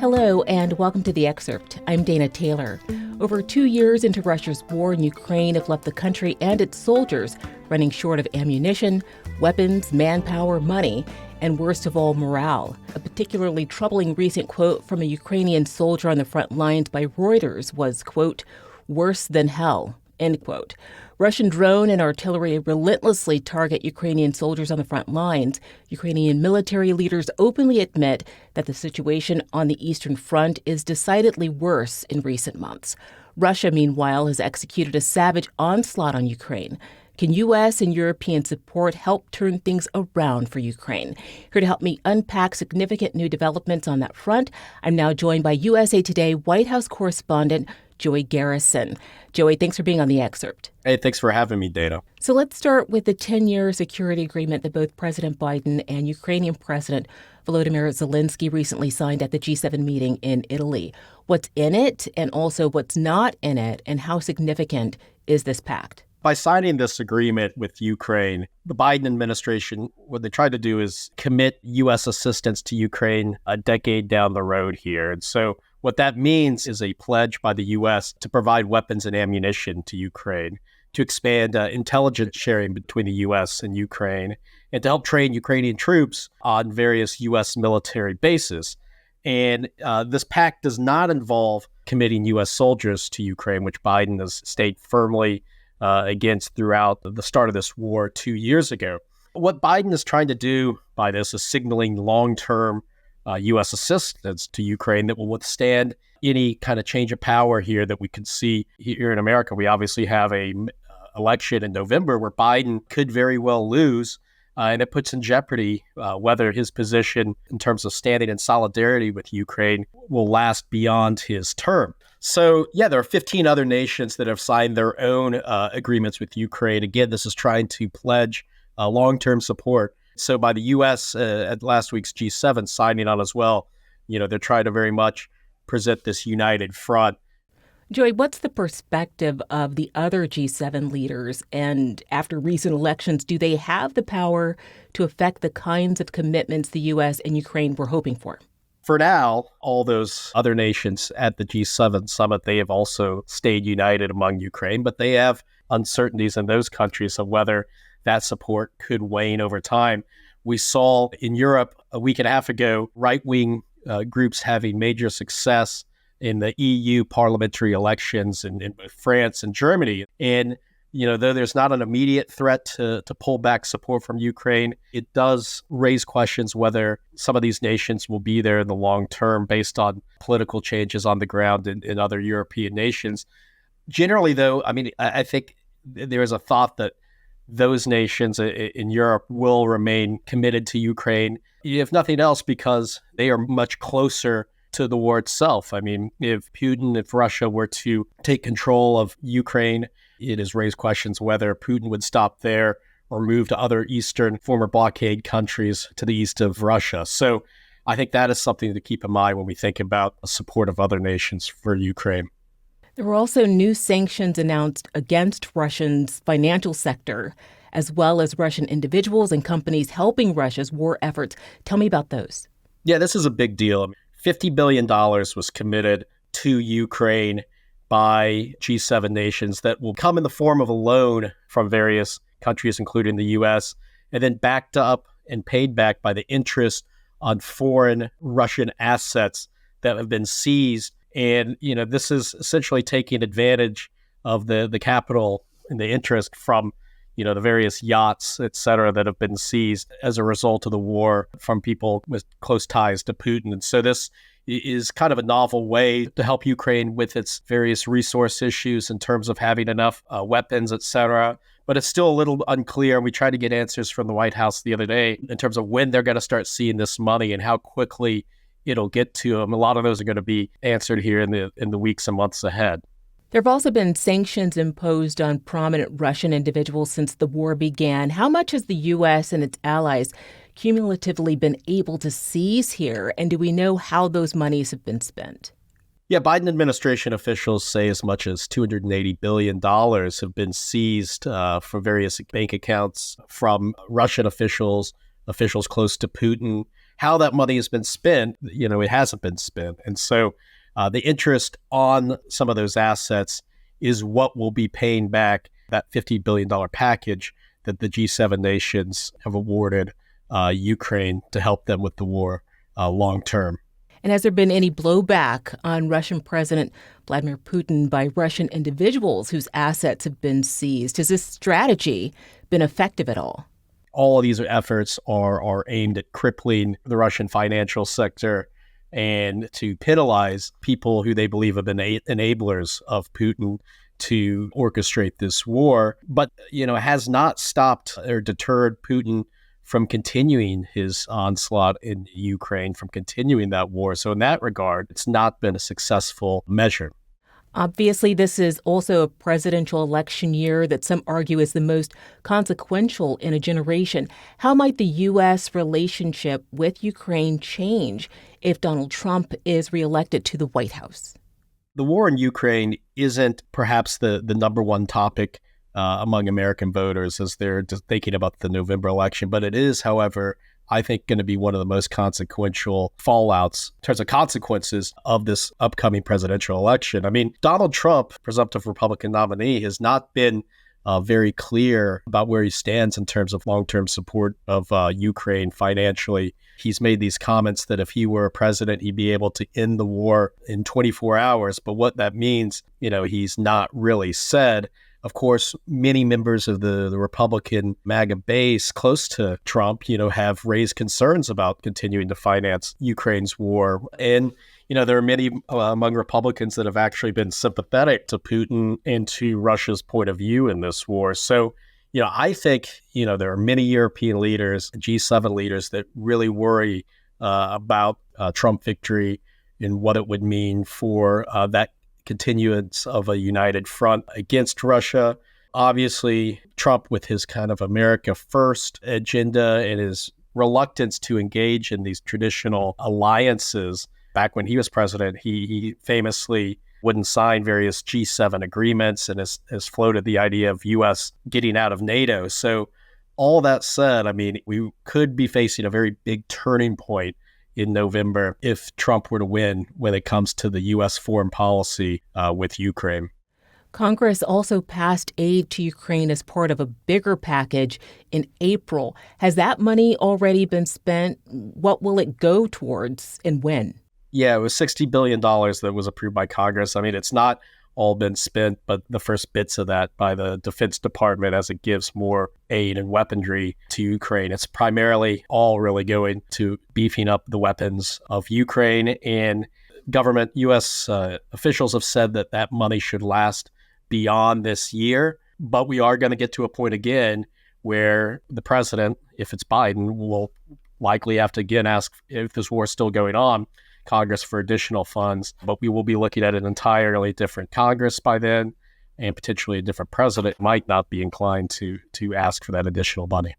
Hello and welcome to The Excerpt. I'm Dana Taylor. Over 2 years into Russia's war in Ukraine have left the country and its soldiers running short of ammunition, weapons, manpower, money, and worst of all, morale. A particularly troubling recent quote from a Ukrainian soldier on the front lines by Reuters was, quote, "worse than hell," end quote. Russian drone and artillery relentlessly target Ukrainian soldiers on the front lines. Ukrainian military leaders openly admit that the situation on the Eastern Front is decidedly worse in recent months. Russia, meanwhile, has executed a savage onslaught on Ukraine. Can U.S. and European support help turn things around for Ukraine? Here to help me unpack significant new developments on that front, I'm now joined by USA Today White House correspondent Joey Garrison. Joey, thanks for being on The Excerpt. Hey, thanks for having me, Dana. So let's start with the 10-year security agreement that both President Biden and Ukrainian President Volodymyr Zelensky recently signed at the G7 meeting in Italy. What's in it and also what's not in it, and how significant is this pact? By signing this agreement with Ukraine, the Biden administration, what they tried to do is commit U.S. assistance to Ukraine a decade down the road here. And so what that means is a pledge by the U.S. to provide weapons and ammunition to Ukraine, to expand intelligence sharing between the U.S. and Ukraine, and to help train Ukrainian troops on various U.S. military bases. And this pact does not involve committing U.S. soldiers to Ukraine, which Biden has stayed firmly against throughout the start of this war 2 years ago. What Biden is trying to do by this is signaling long-term U.S. assistance to Ukraine that will withstand any kind of change of power here that we could see here in America. We obviously have a election in November where Biden could very well lose, and it puts in jeopardy whether his position in terms of standing in solidarity with Ukraine will last beyond his term. So, yeah, there are 15 other nations that have signed their own agreements with Ukraine. Again, this is trying to pledge long-term support. So by the U.S. At last week's G7 signing on as well, they're trying to very much present this united front. Joy, what's the perspective of the other G7 leaders? And after recent elections, do they have the power to affect the kinds of commitments the U.S. and Ukraine were hoping for? For now, all those other nations at the G7 summit, they have also stayed united among Ukraine, but they have uncertainties in those countries of whether that support could wane over time. We saw in Europe a week and a half ago, right-wing groups having major success in the EU parliamentary elections in both France and Germany. And, though there's not an immediate threat to pull back support from Ukraine, it does raise questions whether some of these nations will be there in the long term based on political changes on the ground in other European nations. Generally, though, I think there is a thought that those nations in Europe will remain committed to Ukraine, if nothing else, because they are much closer to the war itself. If Russia were to take control of Ukraine, it has raised questions whether Putin would stop there or move to other eastern former blockade countries to the east of Russia. So I think that is something to keep in mind when we think about the support of other nations for Ukraine. There were also new sanctions announced against Russia's financial sector, as well as Russian individuals and companies helping Russia's war efforts. Tell me about those. Yeah, this is a big deal. $50 billion was committed to Ukraine by G7 nations that will come in the form of a loan from various countries, including the U.S., and then backed up and paid back by the interest on foreign Russian assets that have been seized. And, this is essentially taking advantage of the capital and the interest from, the various yachts, et cetera, that have been seized as a result of the war from people with close ties to Putin. And so this is kind of a novel way to help Ukraine with its various resource issues in terms of having enough weapons, et cetera. But it's still a little unclear. We tried to get answers from the White House the other day in terms of when they're going to start seeing this money and how quickly it'll get to them. A lot of those are going to be answered here in the weeks and months ahead. There have also been sanctions imposed on prominent Russian individuals since the war began. How much has the U.S. and its allies cumulatively been able to seize here? And do we know how those monies have been spent? Yeah, Biden administration officials say as much as $280 billion have been seized from various bank accounts from Russian officials officials close to Putin. How that money has been spent, it hasn't been spent. And so the interest on some of those assets is what will be paying back that $50 billion package that the G7 nations have awarded Ukraine to help them with the war long term. And has there been any blowback on Russian President Vladimir Putin by Russian individuals whose assets have been seized? Has this strategy been effective at all? All of these efforts are aimed at crippling the Russian financial sector and to penalize people who they believe have been enablers of Putin to orchestrate this war. But, it has not stopped or deterred Putin from continuing his onslaught in Ukraine, from continuing that war. So in that regard, it's not been a successful measure. Obviously, this is also a presidential election year that some argue is the most consequential in a generation. How might the U.S. relationship with Ukraine change if Donald Trump is reelected to the White House? The war in Ukraine isn't perhaps the number one topic among American voters as they're just thinking about the November election. But it is, however, I think going to be one of the most consequential fallouts in terms of consequences of this upcoming presidential election. I mean, Donald Trump, presumptive Republican nominee, has not been very clear about where he stands in terms of long-term support of Ukraine financially. He's made these comments that if he were president, he'd be able to end the war in 24 hours. But what that means, he's not really said. Of course, many members of the Republican MAGA base close to Trump, have raised concerns about continuing to finance Ukraine's war. And, there are many among Republicans that have actually been sympathetic to Putin and to Russia's point of view in this war. So, I think, there are many European leaders, G7 leaders that really worry about Trump victory and what it would mean for that continuance of a united front against Russia. Obviously, Trump, with his kind of America first agenda and his reluctance to engage in these traditional alliances, back when he was president, he famously wouldn't sign various G7 agreements and has floated the idea of U.S. getting out of NATO. So all that said, I mean, we could be facing a very big turning point in November if Trump were to win when it comes to the U.S. foreign policy with Ukraine. Congress also passed aid to Ukraine as part of a bigger package in April. Has that money already been spent? What will it go towards and when? Yeah, it was $60 billion that was approved by Congress. I mean, it's not all been spent, but the first bits of that by the Defense Department as it gives more aid and weaponry to Ukraine. It's primarily all really going to beefing up the weapons of Ukraine. And government, U.S. Officials have said that that money should last beyond this year. But we are going to get to a point again where the president, if it's Biden, will likely have to again ask, if this war is still going on, Congress for additional funds, but we will be looking at an entirely different Congress by then, and potentially a different president might not be inclined to ask for that additional money.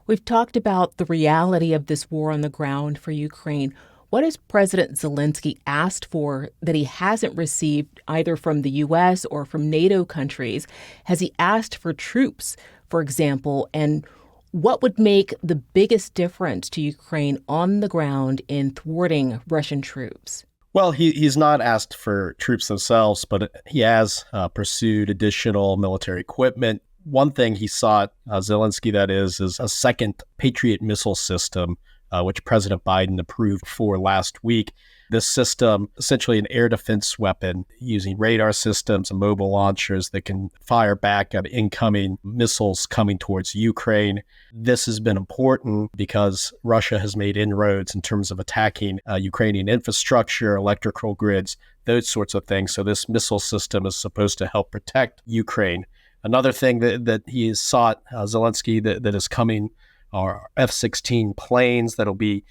We've talked about the reality of this war on the ground for Ukraine. What has President Zelensky asked for that he hasn't received either from the U.S. or from NATO countries? Has he asked for troops, for example, and what would make the biggest difference to Ukraine on the ground in thwarting Russian troops? Well, he's not asked for troops themselves, but he has pursued additional military equipment. One thing he sought, Zelensky that is a second Patriot missile system, which President Biden approved for last week. This system, essentially an air defense weapon using radar systems and mobile launchers that can fire back at incoming missiles coming towards Ukraine. This has been important because Russia has made inroads in terms of attacking Ukrainian infrastructure, electrical grids, those sorts of things. So this missile system is supposed to help protect Ukraine. Another thing that he has sought, Zelensky, that is coming are F-16 planes that'll be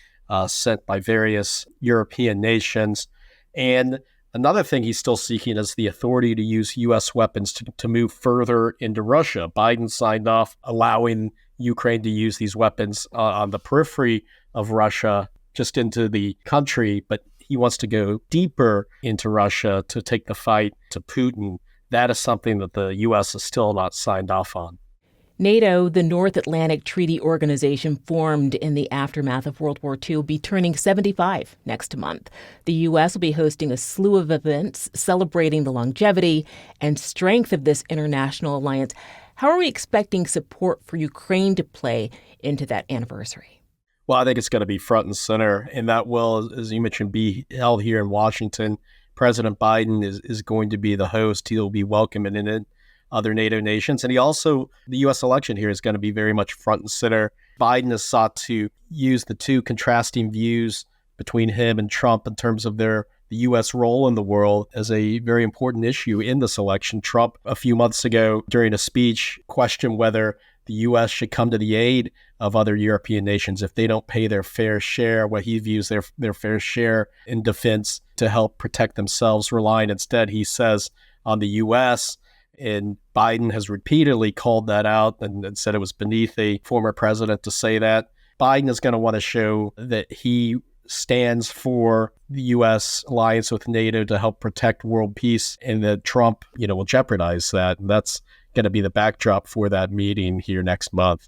sent by various European nations. And another thing he's still seeking is the authority to use U.S. weapons to move further into Russia. Biden signed off allowing Ukraine to use these weapons on the periphery of Russia, just into the country, but he wants to go deeper into Russia to take the fight to Putin. That is something that the U.S. is still not signed off on. NATO, the North Atlantic Treaty Organization formed in the aftermath of World War II, will be turning 75 next month. The U.S. will be hosting a slew of events celebrating the longevity and strength of this international alliance. How are we expecting support for Ukraine to play into that anniversary? Well, I think it's going to be front and center, and that will, as you mentioned, be held here in Washington. President Biden is going to be the host. He'll be welcoming in other NATO nations. And the U.S. election here is going to be very much front and center. Biden has sought to use the two contrasting views between him and Trump in terms of the U.S. role in the world as a very important issue in this election. Trump, a few months ago, during a speech, questioned whether the U.S. should come to the aid of other European nations if they don't pay their fair share, what he views their fair share in defense to help protect themselves, relying instead, he says, on the U.S., and Biden has repeatedly called that out and said it was beneath a former president to say that. Biden is going to want to show that he stands for the U.S. alliance with NATO to help protect world peace, and that Trump, will jeopardize that. And that's going to be the backdrop for that meeting here next month.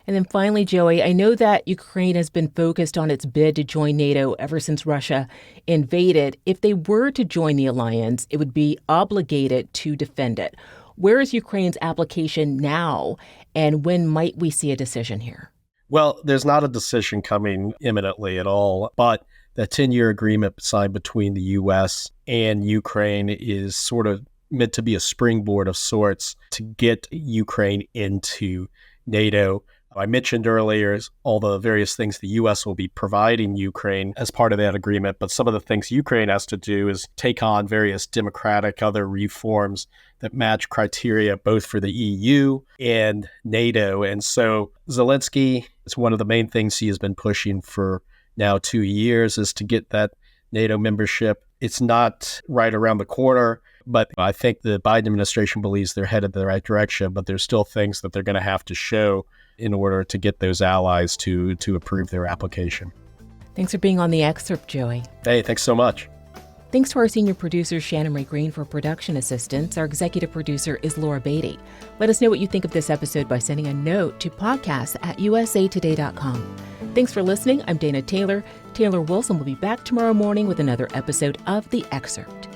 And then finally, Joey, I know that Ukraine has been focused on its bid to join NATO ever since Russia invaded. If they were to join the alliance, it would be obligated to defend it. Where is Ukraine's application now, and when might we see a decision here? Well, there's not a decision coming imminently at all, but the 10-year agreement signed between the U.S. and Ukraine is sort of meant to be a springboard of sorts to get Ukraine into NATO. I mentioned earlier all the various things the U.S. will be providing Ukraine as part of that agreement, but some of the things Ukraine has to do is take on various democratic other reforms that match criteria both for the EU and NATO. And so Zelensky, it's one of the main things he has been pushing for now 2 years, is to get that NATO membership. It's not right around the corner, but I think the Biden administration believes they're headed in the right direction, but there's still things that they're going to have to show in order to get those allies to approve their application. Thanks for being on The Excerpt, Joey. Hey, thanks so much. Thanks to our senior producer, Shannon Ray Green, for production assistance. Our executive producer is Laura Beatty. Let us know what you think of this episode by sending a note to podcast@usatoday.com. Thanks for listening. I'm Dana Taylor. Taylor Wilson will be back tomorrow morning with another episode of The Excerpt.